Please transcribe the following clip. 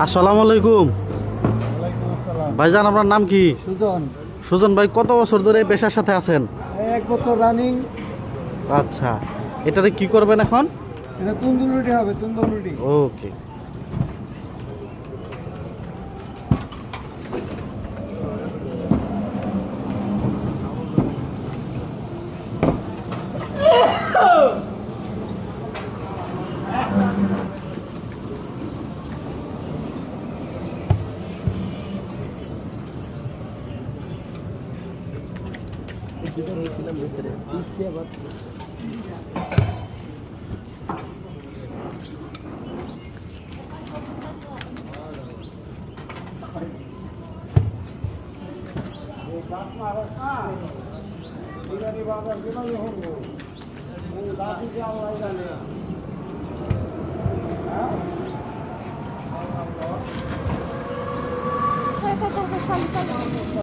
আসসালামু আলাইকুম। ওয়ালাইকুম আসসালাম। ভাইজান, আপনার নাম কি? সুজন। সুজন ভাই, কত বছর ধরে এই পেশার সাথে আছেন? 1 বছর রানিং। আচ্ছা, এটারে কি করবেন এখন? এটা তন্দুর রুটি হবে, তন্দুর রুটি। ওকে। Sali, sali.